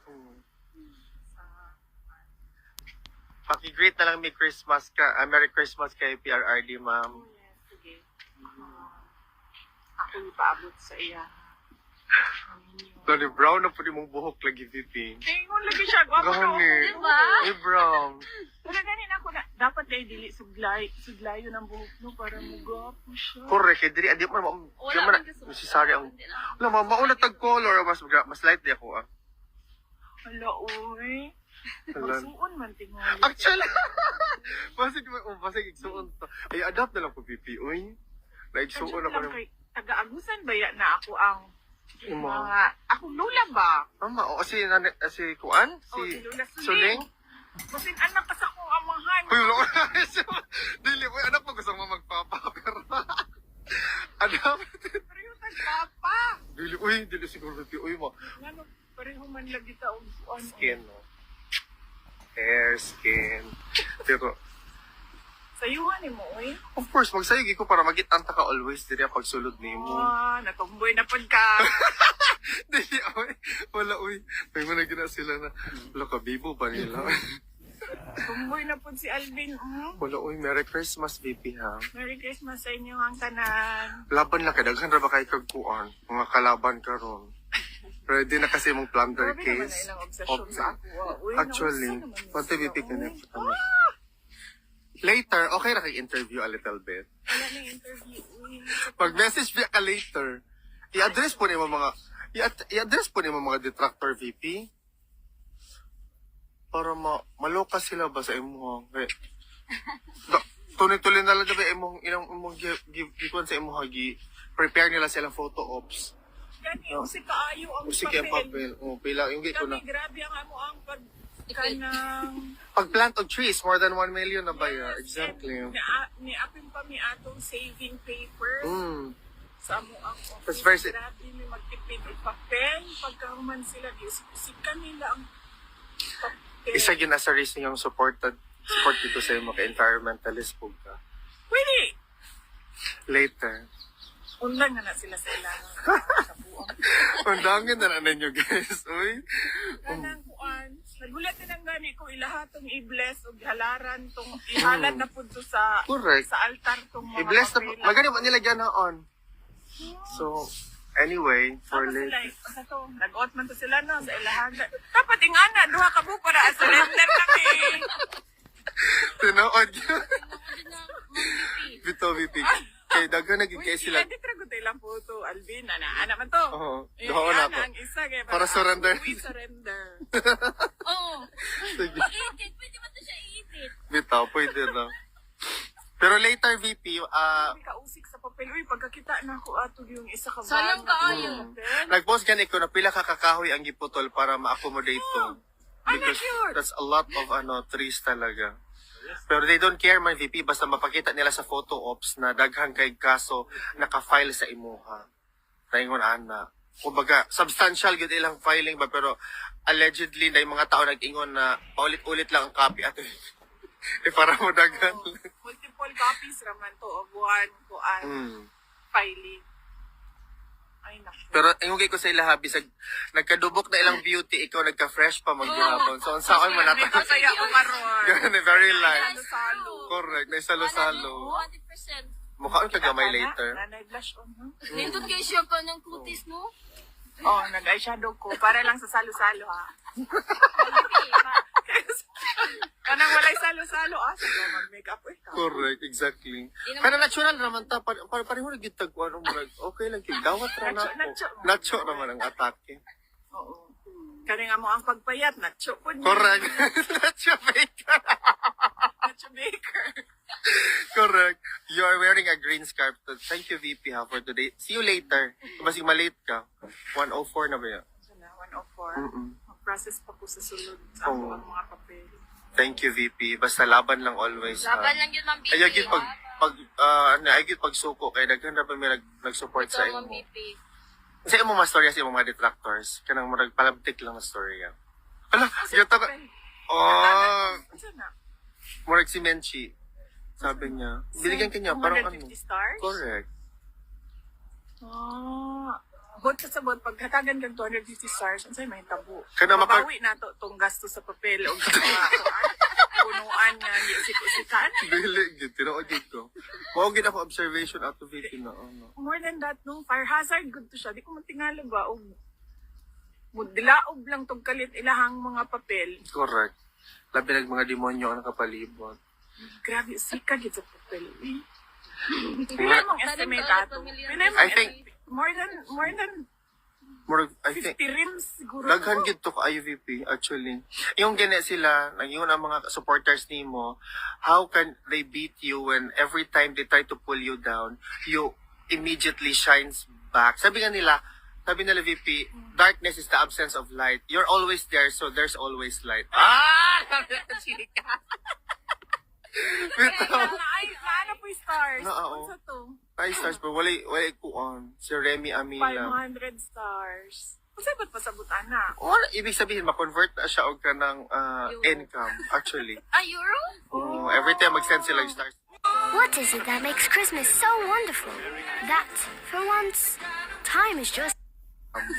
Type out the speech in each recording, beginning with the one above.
Hmm. Sa, Paki-greet na lang may Christmas ka. Merry Christmas kay PRRD, ma'am. oh yes, sige. Ako yung paabot sa iya. Lani brown na po di mong buhok lagi, VP. Tingon lagi siya. Gwapo ka. Gani. Diba? Ay, brown. Wala ganin ako na. Dapat dahil dili suglayo ng buhok mo para mo gwapo siya. Correct. Kaya diri, adi mo na, di mo na, necessary ang, wala, mauna tag-color, mas light di ako, ah. Hala, uy. Hala. Masuon man tingali. Actually, basig igsuon to. Ay, adapt na lang po, VP, uy. Naigsuon ako ng, Taga-agusan ba yan na ako ang Imo. mga, akong lula ba? Ama, o, si Kuan? O, si Lula Suling? Suling. Kasi anak ka sa kong amahan. Uy, wala ko na. Dili, uy, anak mo gusto mo magpapa, pero, adapt. Pareho tag-papa. Dili siguro, VP, uy mo. Ano, pareho man lagi ta og ano. Skin, no? Hair, skin. Pero, Sayuhan ni mo, uy. of course, magsayagi ko para magitanta ka always diri pag sulod nimo. Natumboy na pod ka. Dili, oy. Wala, uy. May mga gina sila na, wala ka, bibo ba nila? Tumboy na pod si Alvin. Wala, uy. Merry Christmas, VP, ha? Merry Christmas sa inyo ang tanan. Laban lang, kadaghan ra ba kayo kagkuan? Mga kalaban ka ron. Ready na kasi mong plunder Grabe naman na case. ilang obsession sa ako. Uy, Actually, nausa naman yun pati sila, VP uy. connect kami. Later, okay na kay-interview a little bit. Wala na interview, uy. Pag-message niya ka later, i-address po niyo mga i-address po niyo mga detractor, VP. Para maloka sila ba sa imo. Tuloy-tuloy na lang daw imong give sa imo hagi. Prepare nila silang photo ops. Gani, usik kaayo ang Sige ang papel. Oh, pila yung ko na. Kami, grabe ang amo ang kanang Pag-plant of trees, more than 1 million na ba ya? Yes, Exactly. and Niapin pa mi atong saving paper sa amo ang That's office. very Grabe mi magtipid og papel. Pagkahuman sila, usikan nila ang papel. Isa yun as a reason yung support dito sa imo kay environmentalist po ka. Pwede! Later. Undan nga na sila sa ilang sa buong. Undangin na ninyo, guys. Uy. Kanang kuan. Nagulat din ang gani ko ilahatong i-bless o halaran tong ihalat na pud to sa Correct. sa altar tong mga I-bless na, papel. magani mo nila dyan on. So, anyway, for Tapos sila, later. asa to, nag-out man to sila no, sa ilahan. Dapat ingana, duha ka buko para surrender kami. Tinood yun. Bito, VP. Kay daga naging Uy, kay sila. edit ra ko ilang photo, Alvin, ana man to. Oo, Eh, duha na ana ako. ang isa kay Para surrender. We surrender. Oo. Sige. I-edit. Pwede ba ito siya i-edit? Bito, pwede na. Pero later, VP, Sabi ka usik sa papel. Uy, pagkakita na ako ato yung isa ka Sayang kaayo. nag-post ganit ko na pila kakakahoy ang giputol para ma-accommodate to. Ay, Because cute. that's a lot of trees talaga. Pero they don't care man, VP, basta mapakita nila sa photo ops na daghang kay kaso naka-file sa imuha. Taingon ana. Kumbaga, substantial gid ilang filing ba, pero allegedly na yung mga tao nag-ingon na paulit-ulit lang ang copy ato. Para mo daghan. Multiple copies raman to of one kuan filing. Ay, naku. Pero ingong ko sa ila bisag nagkadubok na ilang beauty, ikaw nagka-fresh pa maghihapon. So, unsaon man May nato. kasaya ko karon. Ganun, very light. Salo-salo. Correct, na salo-salo. 100%. Mukha ka gamay later. Nanay blush on, huh? Nindot kayo siya pa ng kutis, no? Oh, nag-eyeshadow ko. Para lang sa salo-salo, ha? Kanang walay salo-salo, sa mag-makeup, ka. Correct, exactly. Kana natural naman ta, pareho na gitag ko ano murag. Okay lang kay gawat ra na Nacho, ako. Nacho naman ang atake. Oo. Kani nga mo ang pagpayat, nacho po niya. Correct. Nacho baker. Nacho baker. Correct. You are wearing a green scarf. Thank you, VP, ha, for today. See you later. Basig malate ka. 1:04 na ba yan? Ito na, 104. Mag-process pa po sa sulod sa Oo. ang mga papel. Thank you, VP. Basta laban lang always. ha. Laban lang yun, Ma'am BP. Ay, agit agit pagsuko kay daghan ra ba may nag-support sa Ito, Ma'am imo. BP. Sa imo mga storya sa imo mga detractors, kanang murag palabtik lang na storya. Ala, yata ka. Oh, Ano na? murag si Menchi. Sabi niya, binigyan kanya parang ano. 150 stars? Correct. Ah. Bot sa sabot, pagkatagan kag 250 stars, ang sa'yo may tabo. Kana mapag- Mabawi na to itong gasto sa papel o sa mga punuan nga, usik-usikan. Dili, gid. Tinood gid ko. Mao gid ako observation out of VP na. Ano. More than that, nung fire hazard, good to siya. Di ko matingala ba, o dilaob lang tong kalit ilahang mga papel. Correct. Labi ng mga demonyo ang nakapalibot. Grabe, sika gid sa papel. Pila mong estimate ato? Pila mong I think- more than I think 50 rims siguro. daghan gid to ka IVP actually. Yung gina sila, yun ang mga supporters nimo, how can they beat you when every time they try to pull you down, you immediately shines back. Sabi nila VP, darkness is the absence of light. You're always there, so there's always light. Ah! Chika. Bitaw. Naana po yung stars. Na, oo. Ano sa to? 5 stars pero wala kuan. Si Remy Amila. 500 stars. Kasi ba't pasabutan na? Or ibig sabihin ma-convert na siya og kanang Euro. income actually. Euro? Every time mag-send sila yung stars. What is it that makes Christmas so wonderful? That, for once, time is just...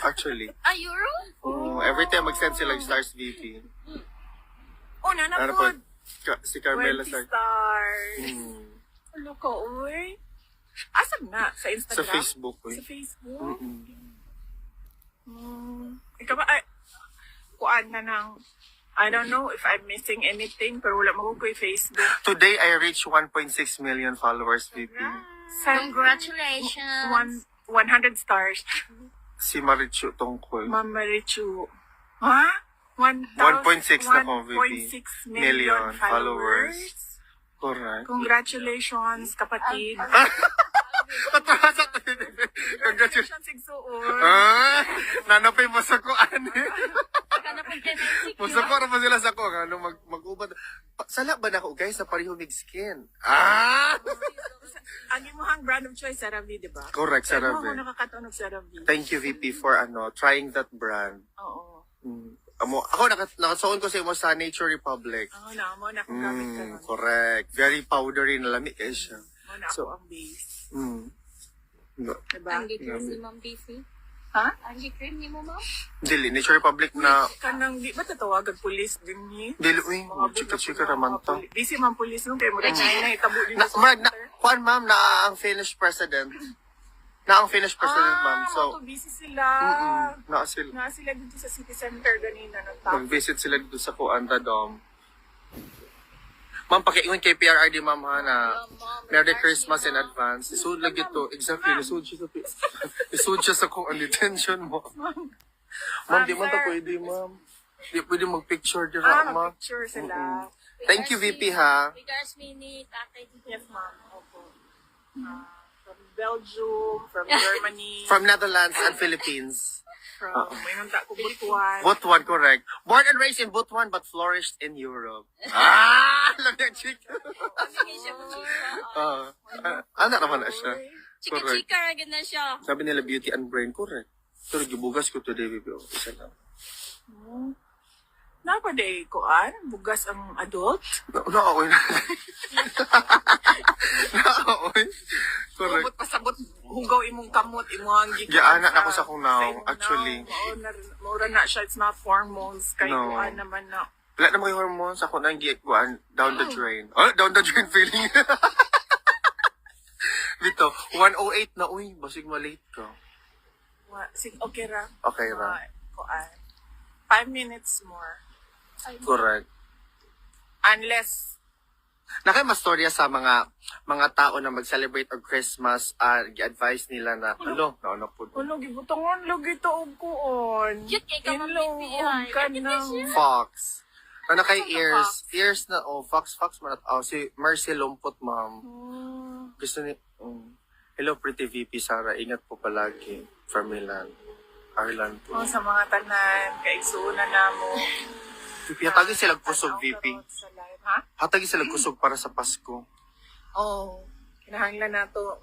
Actually. Euro? Every time mag-send sila yung stars VP. Na Ano po? po. Si Carmela 20 Sar. stars. Hmm. Ano ka, uy? Asam na? Sa Instagram? Sa Facebook, uy. Sa Facebook? Ikaw ba, kuan na ng, I don't know if I'm missing anything, pero wala mo ko yung Facebook. Today I reached 1.6 million followers VP. Congratulations. 100 stars. Si Marichu Tongkol. Mama Richu. Ha? 1.6 na ko, VP. 1.6 million followers. Correct. Congratulations, kapatid. Congratulations. Congratulations, Igsuon. Nanapay mo sa kuan. Pagkanapag MNCQ. Masako na pa sila sa ko. Ano, mag-ubad. Sala ba na ako, guys, na pareho mig skin? Ang imuhang brand of choice, CeraVe, di ba? Correct, Ano CeraVe. mo nakakatunog CeraVe? Thank you, VP, for trying that brand. Oo. Ako, nakasuon ko sa imo sa Nature Republic. Ako na, mo na akong gamit ka nun. Correct. Very powdery na lamig kayo siya. Mo na ako So- ang base. No. Diba? Ang cream ni Ma'am BC. Ha? Ang cream ni mo, Ma'am? Dili, Nature Republic na... Kanang, di ba tatawagan pulis din ni? Dili, uy, chika-chika naman to. Busy man pulis nung kayo mo rin na itabo din sa Mark, center. kuan ma'am, na ang finished president. Na ang finished president, ma'am. So, busy sila. na sila. Nga sila dito sa city center ganina ng top. Nag-visit sila dito sa Kuanta Dome. Ma'am, pakiingon kay PRRD, ma'am, ha, na Merry Christmas in advance. Isud lang ito. Exactly, isud siya sa kung ang detention mo. Ma'am, di man to pwede, ma'am. Di pwede mag-picture dira, ma'am. Mag-picture sila. Thank you, VP, ha. Regards me ni Tatay dito. Yes, ma'am. Opo. From Belgium, from Germany, From Netherlands and Philippines. from Maynunta ko Butuan. Butuan, correct. Born and raised in Butuan but flourished in Europe. Alam niya, chika. Sige siya po, chika. Anak naman na siya. Correct. Chika-chika agad na siya. Sabi nila beauty and brain, correct. Pero gibugas ko today, baby. Isa lang. Napaday ko bugas ang adult. Naaoy na. Naaoy. Correct. Ubot pasabot hugaw imong kamot imong Gianak ako sa kunaw, actually. Mura na siya, it's not hormones kay No. kuan naman na. Wala na mga hormones. Ako na ang giikuan. Down the drain. Oh, down the drain feeling. Dito, 108 na. Uy, basig malate ka. Okay ra. Okay ra. Kuan. 5 minutes more. Correct. Unless Nakamastorya sa mga tao na mag-celebrate og Christmas, gi-advise nila na, nauna po. Ano, gibutangon lagi to og kuon. Cute kay ka, Ma'am Inlong Bibi, og ay. kanang Fox. Na kay Ano ears. Fox? Ears na, Fox man. Si Mercy Lumpot, ma'am. Gusto ni, hello, pretty VP Sara. Ingat po palagi. From Milan. Ireland po. sa mga tanan kay igsuuna namo. VP, hatagi sila kusog, VP. Sa live, ha? Hatagi sila kusog para sa Pasko. Oh, kinahanglan nato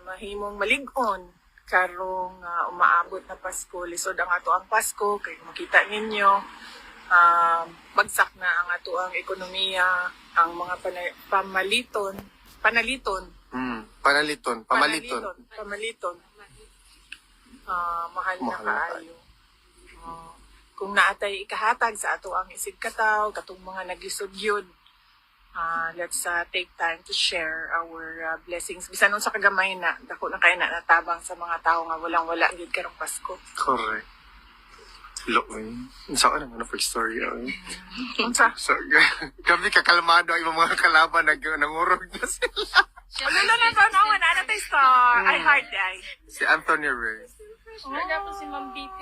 mahimong malig-on karong umaabot na Pasko. Lisod ang ato ang Pasko kay makita ninyo bagsak na ang ato ang ekonomiya, ang mga pamaliton. Pamaliton. mahal na Mahal na kaayo. Kung naatay ikahatag sa ato ang isig kataw, katong mga naglisod yun, let's take time to share our blessings. Bisan nun sa kagamay na, dako na kayo na natabang sa mga tao nga walang-wala gid karong Pasko. Correct. Hello, saan naman na first story, Unsa? So, kami kakalmado ang mga kalaban, nangurog na sila. Ano na naman, ano tayo star? I heart ay. Si Anthony Ray. Talaga po si Ma'am BP.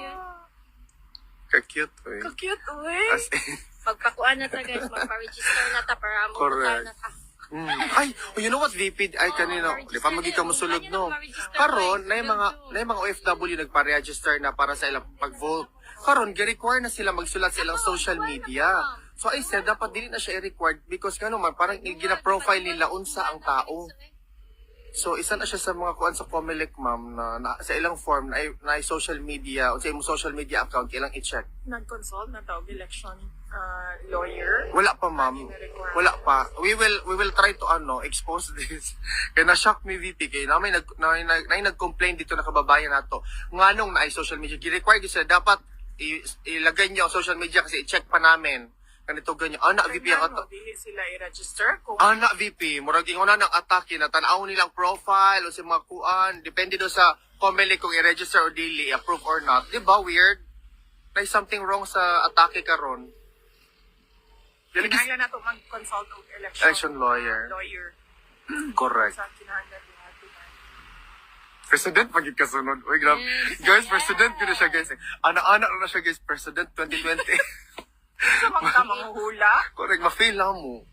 Ka-cute, Ka-cute, uy. As in, Magpakuan na ta guys, magpa-register na ta para mo Correct. na ta. Ay, you know what, VP, ay kanina, di pa magiging musulod, no? Karon, na yung mga OFW nagpa-register na para sa ilang pag-vote. Karon, gi-require na sila magsulat sa ilang social media. So I said, dapat dili na siya i-required because gano'n man, parang gina-profile nila unsa ang tao. So isa na siya sa mga kuan sa Comelec, ma'am, na sa ilang form na social media, o sa imong social media account, ilang i-check. Nag-consult na tawag election lawyer. Wala pa, ma'am. Wala pa. We will try to expose this. Kaya na-shock me, VP. Kaya namin nag-complain dito na kababayan nato. Nganong na ay social media. Gi-require sila dapat ilagay niyo ang social media kasi i-check pa namin. Ganito ganyan. Anak, VP ang ato. Dili sila i-register kung Anak, VP. Murag ingon na ng atake na tanaw nilang profile o sa mga kuan. Depende do sa Comelec kung i-register o dili, approve or not. Di ba weird? There's something wrong sa atake karon. kinahanglan nato mag-consult og election lawyer. Sa Correct. kinahanglan nato. President, pagig kasunod. Uy, grabe. Guys, president, gano'n siya, guys. Anak-anak na siya, guys. President 2020. Sa mga manghula, Correct, ma-fail lang mo.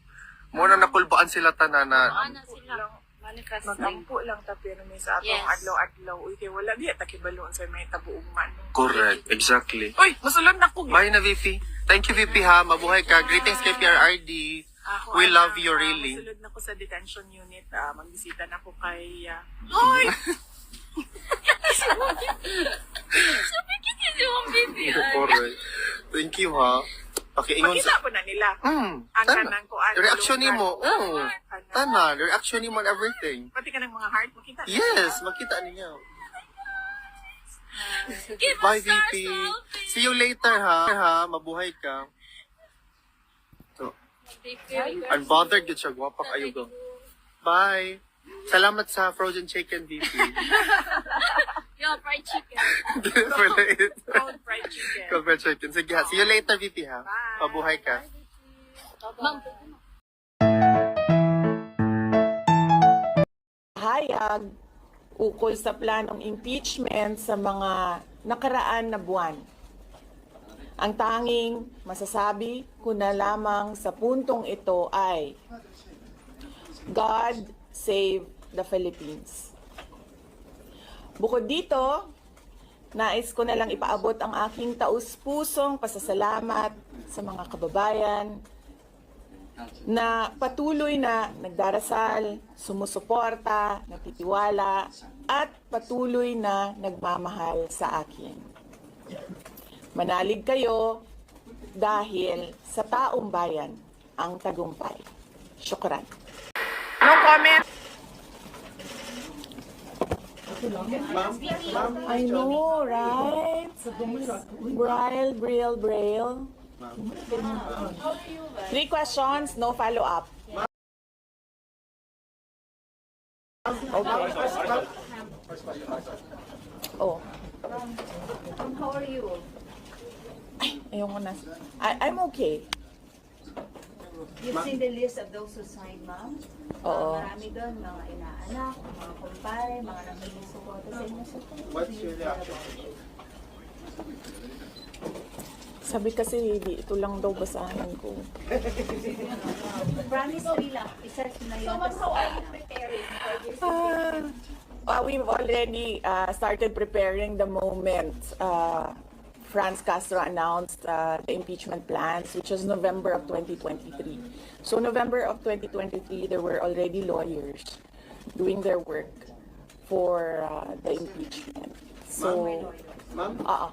Muna napulbaan sila tanan na Ano sila? Manifesting. magampo lang ta pero may sa atong Yes. adlaw-adlaw. Uy, kay wala di takibaloon sa may tabuong man. correct, exactly. Uy, musulod na ko. Bye na, VP. Thank you, VP, ha. Mabuhay ka. Greetings kay PRRD. Ako, We love you, really. Musulod na ko sa detention unit. Magbisita na ko kay... Uy! Sabi kita si Ma'am BP. Correct. Thank you, ha. Pakiingon Makita sa... po na nila. Ang kanang kuan. Reaction ni mo. lugar. Tanan. Reaction ni mo on everything. Pati ka ng mga heart, makita na. Yes, makita niya. Give Bye, us stars, VP. Ma'am See you later, ha. Mabuhay ka. So, BP. unbothered yun siya. Gwapa kayo, go. Bye. Salamat sa frozen chicken, VP. Yo, fried chicken. For the Cold fried chicken. cold chicken. Sige, ha. See you later, VP, ha. Bye. Mabuhay ka. Ma'am, Hayag ukol sa planong impeachment sa mga nakaraan na buwan. Ang tanging masasabi ko na lamang sa puntong ito ay God save the Philippines. Bukod dito, nais ko na lang ipaabot ang aking taus-pusong pasasalamat sa mga kababayan na patuloy na nagdarasal, sumusuporta, natitiwala, at patuloy na nagmamahal sa akin. Manalig kayo dahil sa taong bayan ang tagumpay. Syukran. No comment. I know, right? Braille. 3 questions, no follow-up. Okay. Oh. How are you? Ayoko na. I'm okay. You've seen the list of those who signed, ma'am? Oo. Marami doon, mga inaanak, mga kumpare, mga nanghiling suporta sa inyo. What's your reaction? Sabi kasi, ito lang daw basahan ko. Promise free lang. Isa na yun. So, how are you preparing for this? We've already started preparing the moment Franz Castro announced the impeachment plans, which was November of 2023. So November of 2023, there were already lawyers doing their work for the impeachment. So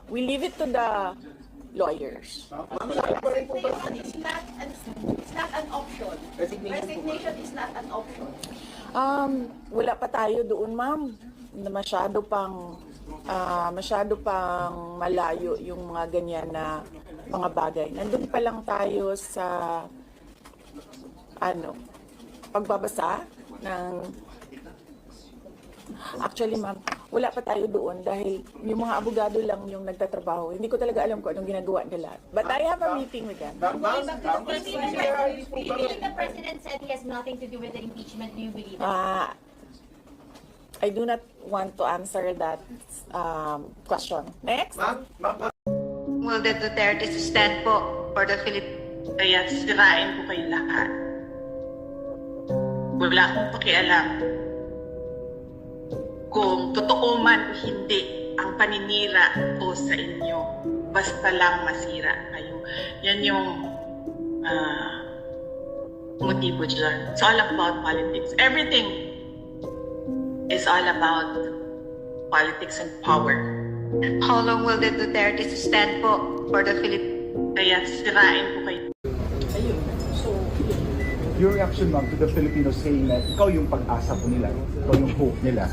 we leave it to the lawyers. It's not an option. Resignation is not an option. Wala pa tayo doon, ma'am. Na masyado pang masyado pang malayo yung mga ganyan na mga bagay. Nandun pa lang tayo sa pagbabasa ng actually ma'am, wala pa tayo doon dahil yung mga abogado lang yung nagtatrabaho. Hindi ko talaga alam kung anong ginagawa nila. But I have a meeting with them. The president said he has nothing to do with the impeachment. Do you believe that? I do not want to answer that question. Next. Will the Duterte stand po for the Philippines? Kaya sirain ko kayo lahat. Wala akong pakialam kung totoo man o hindi ang paninira ko sa inyo. Basta lang masira kayo. Yan yung motibo dyan. It's all about politics. Everything is all about politics and power. How long will the Duterte stand po for the Philippines? Kaya sirain ko kayo. Your reaction, ma'am, to the Filipinos saying that ikaw yung pag-asa po nila, ikaw yung hope nila.